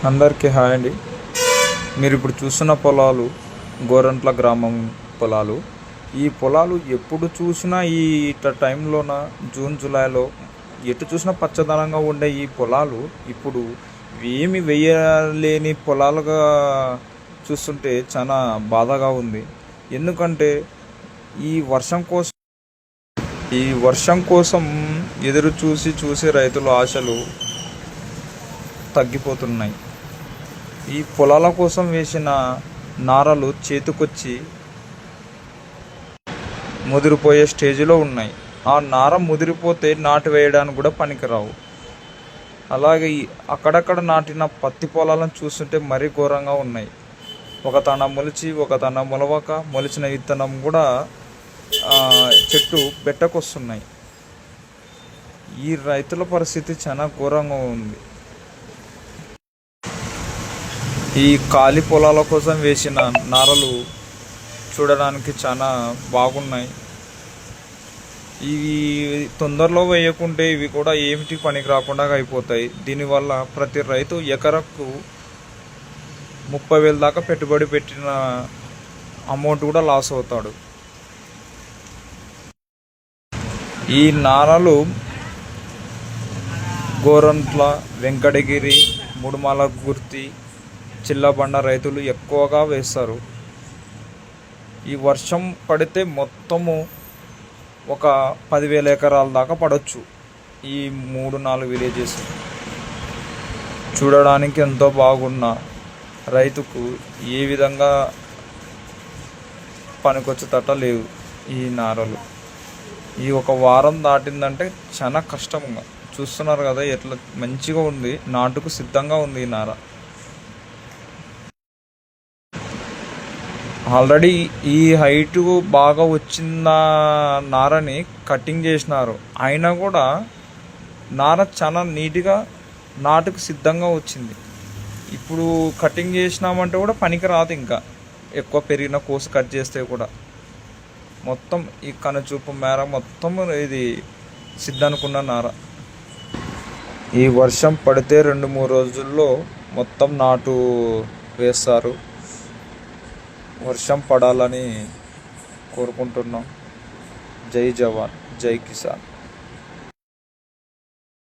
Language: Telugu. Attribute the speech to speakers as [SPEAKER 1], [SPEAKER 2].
[SPEAKER 1] అందరికీ హాయ్ అండి. మీరు ఇప్పుడు చూస్తున్న పొలాలు గోరంట్ల గ్రామం పొలాలు. ఈ పొలాలు ఎప్పుడు చూసినా ఈ టైంలోన జూన్ జూలైలో ఎటు చూసినా పచ్చదనంగా ఉండే ఈ పొలాలు ఇప్పుడు ఏమి వేయలేని పొలాలుగా చూస్తుంటే చాలా బాధగా ఉంది. ఎందుకంటే ఈ వర్షం కోసం ఎదురు చూసి రైతుల ఆశలు తగ్గిపోతున్నాయి. ఈ పొలాల కోసం వేసిన నారలు చేతికొచ్చి ముదిరిపోయే స్టేజ్లో ఉన్నాయి. ఆ నార ముదిరిపోతే నాటు వేయడానికి కూడా పనికిరావు. అలాగే అక్కడక్కడ నాటిన పత్తి పొలాలను చూస్తుంటే మరీ ఘోరంగా ఉన్నాయి. ఒక తన మొలిచి ఒక తన మొలవక మొలిచిన విత్తనం కూడా చెట్టు బెట్టకొస్తున్నాయి. ఈ రైతుల పరిస్థితి చాలా ఘోరంగా ఉంది. ఈ ఖాళీ పొలాల కోసం వేసిన నారలు చూడడానికి చాలా బాగున్నాయి. ఇవి తొందరలో వేయకుంటే ఇవి కూడా ఏమిటి పనికి రాకుండా అయిపోతాయి. దీనివల్ల ప్రతి రైతు ఎకరకు 30,000 దాకా పెట్టుబడి పెట్టిన అమౌంట్ కూడా లాస్ అవుతాడు. ఈ నారలు గోరంట్ల, వెంకటగిరి, ముడుమల గుర్తి, చిల్లబండ రైతులు ఎక్కువగా వేస్తారు. ఈ వర్షం పడితే మొత్తము ఒక 10,000 ఎకరాల దాకా పడవచ్చు. ఈ 3-4 విలేజెస్ చూడడానికి ఎంతో బాగున్న రైతుకు ఏ విధంగా పనికొచ్చేటట్టు లేవు ఈ నారలు. ఈ ఒక వారం దాటిందంటే చాలా కష్టంగా చూస్తున్నారు కదా, ఎట్లా మంచిగా ఉంది, నాటుకు సిద్ధంగా ఉంది ఈ నార. ఆల్రెడీ ఈ హైటు బాగా వచ్చిన నారని కటింగ్ చేసినారు. అయినా కూడా నార చాలా నీట్గా నాటుకు సిద్ధంగా వచ్చింది. ఇప్పుడు కటింగ్ చేసినామంటే కూడా పనికి రాదు. ఇంకా ఎక్కువ పెరిగిన కోసు కట్ చేస్తే కూడా మొత్తం ఈ కనుచూపు మేర మొత్తం ఇది సిద్ధనుకున్న నార. ఈ వర్షం పడితే 2-3 రోజుల్లో మొత్తం నాటు వేస్తారు. వర్షం పడాలని కోరుకుంటున్నాం. జై జవాన్, జై కిసాన్.